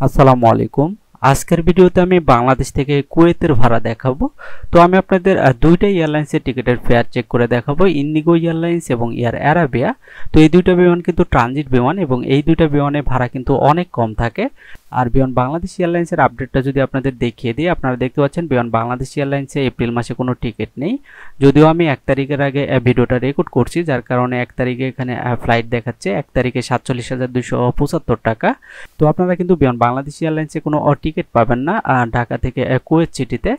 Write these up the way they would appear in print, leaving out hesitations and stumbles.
আসসালামু আলাইকুম। আজকের ভিডিওতে আমি বাংলাদেশ থেকে কুয়েতের ভাড়া দেখাবো। তো আমি আপনাদের দুইটা এয়ারলাইন্সের টিকিটের ফেয়ার চেক করে দেখাবো, ইন্ডিগো এয়ারলাইন্স এবং এয়ার অ্যারাবিয়া। তো এই দুইটা বিমান কিন্তু ট্রানজিট বিমান এবং এই দুইটা বিমানের ভাড়া কিন্তু অনেক কম থাকে। আর বিমান বাংলাদেশ এয়ারলাইন্সের আপডেটটা যদি আপনাদের দেখিয়ে দিই, আপনারা দেখতে পাচ্ছেন বিমান বাংলাদেশ এয়ারলাইন্সে এপ্রিল মাসে কোনো টিকিট নেই। যদিও আমি 1 তারিখের আগে ভিডিওটা রেকর্ড করছি, যার কারণে 1 তারিখে এখানে ফ্লাইট দেখাচ্ছে 1 তারিখে 47,275 টাকা। তো আপনারা কিন্তু বিমান বাংলাদেশ এয়ারলাইন্সে কোনো টিকিট পাবেন না ঢাকা থেকে কুয়েত সিটিতে।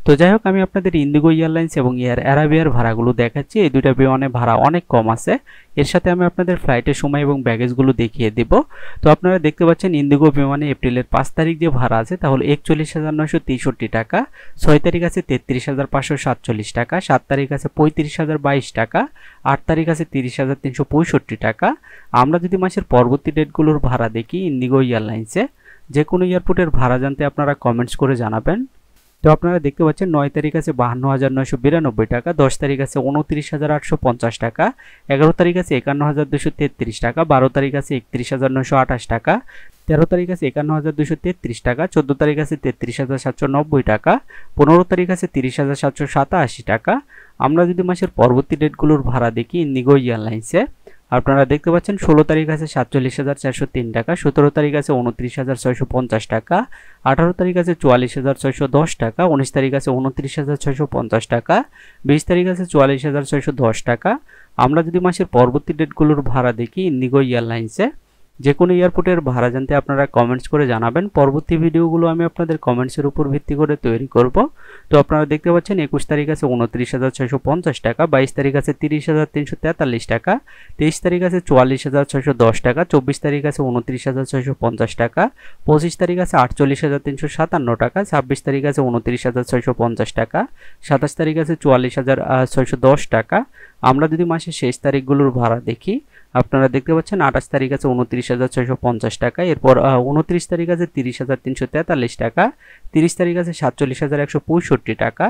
তো যাই হোক, আমি আপনাদের ইন্ডিগো এয়ারলাইন্স এবং এয়ার অ্যারাবিয়ার ভাড়াগুলো দেখাচ্ছি। এই দুইটা বিমানের ভাড়া অনেক কম আছে। এর সাথে আমি আপনাদের ফ্লাইটের সময় এবং ব্যাগেজগুলো দেখিয়ে দিব। তো আপনারা দেখতে পাচ্ছেন ইন্ডিগো বিমানে এপ্রিলের 5 তারিখ যে ভাড়া আছে তা হলো 41,963 টাকা, 6 তারিখ আছে 33,547 টাকা, 7 তারিখ আছে 35,022 টাকা, 8 তারিখ আছে 30,365 টাকা। আমরা যদি মাসের পরবর্তী ডেটগুলোর ভাড়া দেখি ইন্ডিগো এয়ারলাইন্সে, যে কোনো এয়ারপোর্টের ভাড়া জানতে আপনারা কমেন্টস করে জানাবেন। তো আপনারা দেখতে পাচ্ছেন 9 তারিখ আছে 52,992 টাকা, 10 তারিখ আছে 29,850 টাকা, 11 তারিখ আছে 51,233 টাকা, 12 তারিখ আছে 31,928 টাকা, 13 তারিখ আছে 51,233 টাকা, 14 তারিখ আছে 33,790 টাকা, 15 তারিখ আছে 30,787 টাকা। আমরা যদি মাসের পরবর্তী ডেটগুলোর ভাড়া দেখি ইন্ডিগো এয়ারলাইন্সে, আপনারা দেখতে পাচ্ছেন 16 তারিখ আছে 47,403 টাকা, 17 তারিখ আছে 29,650 টাকা, 18 তারিখ আছে 44,610 টাকা, 19 তারিখ আছে 29,650 টাকা, 20 তারিখ আছে 44,610 টাকা। আমরা যদি মাসের পরবর্তী ডেটগুলোর ভাড়া দেখি ইন্ডিগো এয়ারলাইন্সে, যে কোনো এয়ারপোর্টের ভাড়া জানতে আপনারা কমেন্টস করে জানাবেন। পরবর্তী ভিডিওগুলো আমি আপনাদের কমেন্টসের উপর ভিত্তি করে তৈরি করব। তো আপনারা দেখতে পাচ্ছেন 21 তারিখ আছে 29,650 টাকা, 22 তারিখ আছে 30,343 টাকা, 23 তারিখ আছে 44,610 টাকা, 24 তারিখ আছে 29,650 টাকা, 25 তারিখ আছে 48,357 টাকা, 26 তারিখ আছে 29,650 টাকা, 27 তারিখ আছে 44,610 টাকা। আমরা যদি মাসের শেষ তারিখগুলোর ভাড়া দেখি, আপনারা দেখতে পাচ্ছেন 28 তারিখ আছে 29,650 টাকা, এরপর 29 তারিখ আছে 30,343 টাকা, 30 তারিখ আছে 47,165 টাকা।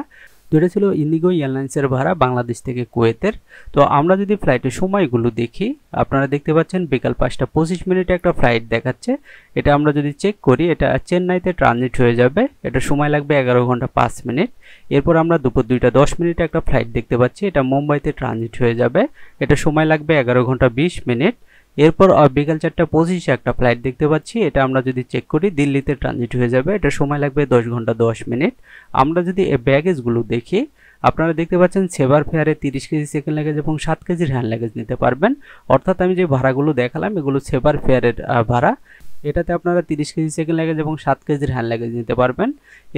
তো এটা ছিল ইন্ডিগো এয়ারলাইন্সের ভাড়া বাংলাদেশ থেকে কুয়েতের। তো আমরা যদি ফ্লাইটের সময়গুলো দেখি, আপনারা দেখতে পাচ্ছেন বিকাল 5টা 25 মিনিটে একটা ফ্লাইট দেখাচ্ছে। এটা আমরা যদি চেক করি, এটা চেন্নাইতে ট্রানজিট হয়ে যাবে, এটা সময় লাগবে 11 ঘন্টা 5 মিনিট। এরপর আমরা দুপুর 2টা 10 মিনিটে একটা ফ্লাইট দেখতে পাচ্ছি, এটা মুম্বাইতে ট্রানজিট হয়ে যাবে, এটা সময় লাগবে 11 ঘন্টা 20 মিনিট। এরপর বিকাল 4টা 25-এ একটা ফ্লাইট দেখতে পাচ্ছি, এটা আমরা যদি চেক করি দিল্লিতে ট্রানজিট হয়ে যাবে, এটা সময় লাগবে 10 ঘন্টা 10 মিনিট। আমরা যদি এই ব্যাগেজগুলো দেখি, আপনারা দেখতে পাচ্ছেন সেভার ফেয়ারে 30 কেজি সেকেন্ড লাগেজ এবং 7 কেজির হ্যান্ড লাগেজ নিতে পারবেন। অর্থাৎ আমি যে ভাড়াগুলো দেখালাম এগুলো সেভার ফেয়ারের ভাড়া। এটাতে আপনারা 30 কেজি সেকেন্ড লাগেজ এবং 7 কেজির হ্যান্ড লাগেজ নিতে পারবেন।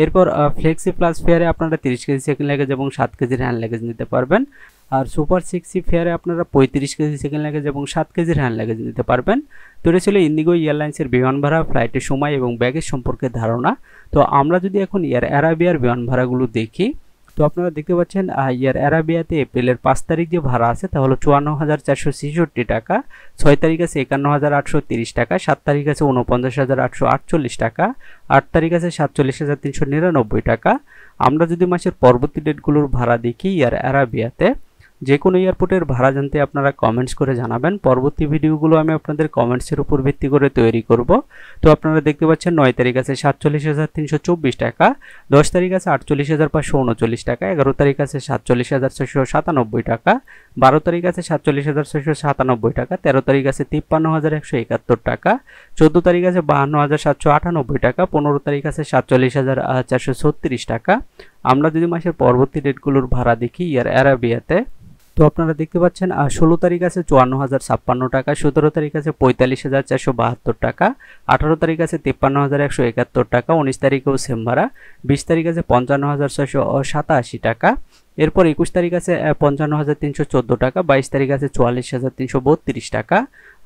এরপর ফ্লেক্সি প্লাস ফেয়ারে আপনারা 30 কেজি সেকেন্ড লাগেজ এবং 7 কেজির হ্যান্ড লাগেজ নিতে পারবেন। আর সুপার 6 ফেয়ারে আপনারা 35 কেজি সেকেন্ড লাগেজ এবং 7 কেজির হ্যান্ড লাগেজ নিতে পারবেন। তো এটা ছিল ইন্ডিগো এয়ারলাইন্সের বিমান ভাড়া, ফ্লাইটের সময় এবং ব্যাগেজ সম্পর্কে ধারণা। তো আমরা যদি এখন এয়ার অ্যারাবিয়ার বিমান ভাড়াগুলো দেখি, তো আপনারা দেখতে পাচ্ছেন এয়ার অ্যারাবিয়াতে এপ্রিলের 5 তারিখ যে ভাড়া আছে তা হলো 54,466 টাকা, 6 তারিখ আছে 51,830 টাকা, 7 তারিখ আছে 49,848 টাকা, 8 তারিখ আছে 47,399 টাকা। আমরা যদি মাসের পরবর্তী ডেটগুলোর ভাড়া দেখি এয়ার অ্যারাবিয়াতে, যে কোনো এয়ারপোর্টের ভাড়া জানতে আপনারা কমেন্টস করে জানাবেন। পরবর্তী ভিডিওগুলো আমি আপনাদের কমেন্টসের উপর ভিত্তি করে তৈরি করব। তো আপনারা দেখতে পাচ্ছেন 9 তারিখ আছে 47,324 টাকা, 10 তারিখ আছে 48,539 টাকা, 11 তারিখ আছে 47,697 টাকা, 12 তারিখ আছে 47,697 টাকা, 13 তারিখ আছে 53,171 টাকা, 14 তারিখ আছে 52,798 টাকা, 15 তারিখ আছে 47,436 টাকা। আমরা যদি মাসের পরবর্তী ডেটগুলোর ভাড়া দেখি এয়ার অ্যারাবিয়াতে, তো আপনারা দেখতে পাচ্ছেন 16 তারিখ আছে 54,056 টাকা, 17 তারিখ আছে 45,472 টাকা, 18 তারিখ আছে 53,171 টাকা, 19 তারিখেও সেম ভাড়া, 20 তারিখ আছে 55,687 টাকা। এরপর 21 তারিখ আছে 55,314 টাকা, 22 তারিখ আছে 44,332 টাকা।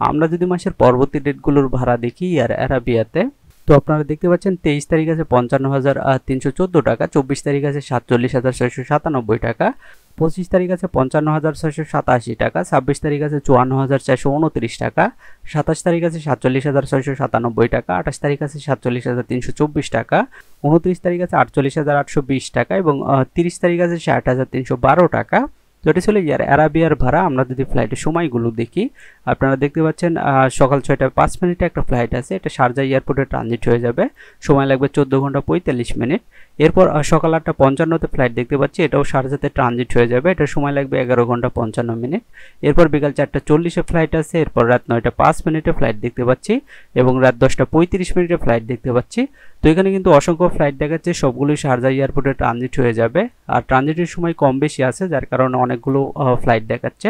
আমরা যদি মাসের পরবর্তী ডেটগুলোর ভাড়া দেখি এয়ার অ্যারাবিয়াতে, তো আপনারা দেখতে পাচ্ছেন 23 তারিখ আছে 55,314 টাকা, 24 তারিখ আছে 47,697 টাকা, 25 তারিখ আছে 55,687 টাকা, 26 তারিখ আছে 54,429 টাকা, 27 তারিখ আছে 47,697 টাকা, 28 তারিখ আছে 47,324 টাকা, 29 তারিখ আছে 48,820 টাকা এবং 30 তারিখ আছে 60,312 টাকা। এটা ছিল এয়ার অ্যারাবিয়ার ভাড়া। আমরা যদি ফ্লাইটের সময়গুলো দেখি, আপনারা দেখতে পাচ্ছেন সকাল 6টা 5 মিনিটে একটা ফ্লাইট আছে, এটা শারজা এয়ারপোর্টে ট্রানজিট হয়ে যাবে, সময় লাগবে 14 ঘন্টা 45 মিনিট। এরপর সকাল 8টা 55তে ফ্লাইট দেখতে পাচ্ছি, এটাও শারজাতে ট্রানজিট হয়ে যাবে, এটা সময় লাগবে 11 ঘন্টা 55 মিনিট। এরপর বিকাল 4টা 40-এ ফ্লাইট আছে, এরপর রাত 9টা 5 মিনিটে ফ্লাইট দেখতে পাচ্ছি এবং রাত 10টা 35 মিনিটে ফ্লাইট দেখতে পাচ্ছি। তো এখানে কিন্তু অসংখ্য ফ্লাইট দেখাচ্ছে, সবগুলোই শারজা এয়ারপোর্টে ট্রানজিট হয়ে যাবে, আর ট্রানজিটের সময় কম বেশি আছে, যার কারণে অনেকগুলো ফ্লাইট দেখাচ্ছে।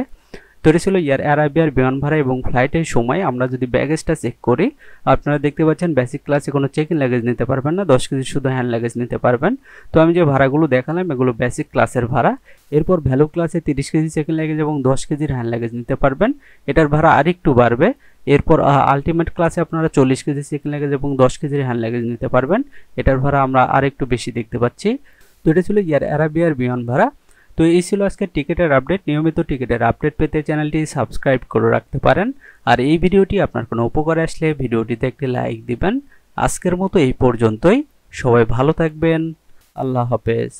তো এটা ছিল এয়ার অ্যারাবিয়ার বিমান ভাড়া এবং ফ্লাইটের সময়। আমরা যদি ব্যাগেজটা চেক করি, আপনারা দেখতে পাচ্ছেন বেসিক ক্লাসে কোনো চেক ইন লাগেজ নিতে পারবেন না, 10 কেজি শুধু হ্যান্ড লাগেজ নিতে পারবেন। তো আমি যে ভাড়াগুলো দেখালাম এগুলো বেসিক ক্লাসের ভাড়া। এরপর ভ্যালু ক্লাসে 30 কেজি চেক ইন লাগেজ এবং 10 কেজির হ্যান্ড লাগেজ নিতে পারবেন, এটার ভাড়া আরেকটু বাড়বে। এরপর আলটিমেট ক্লাসে আপনারা 40 কেজি চেক ইন লাগেজ এবং 10 কেজির হ্যান্ড লাগেজ নিতে পারবেন, এটার ভাড়া আমরা আরেকটু বেশি দেখতে পাচ্ছি। তো এটা ছিল এয়ার অ্যারাবিয়ার বিমান ভাড়া। তো এই ছিল আজকের টিকিটের আপডেট। নিয়মিত টিকিটের আপডেট পেতে চ্যানেলটি সাবস্ক্রাইব করে রাখতে পারেন। আর এই ভিডিওটি আপনার কোনো উপকারে আসলে ভিডিওটিতে একটি লাইক দিবেন। আজকের মতো এই পর্যন্তই, সবাই ভালো থাকবেন, আল্লাহ হাফেজ।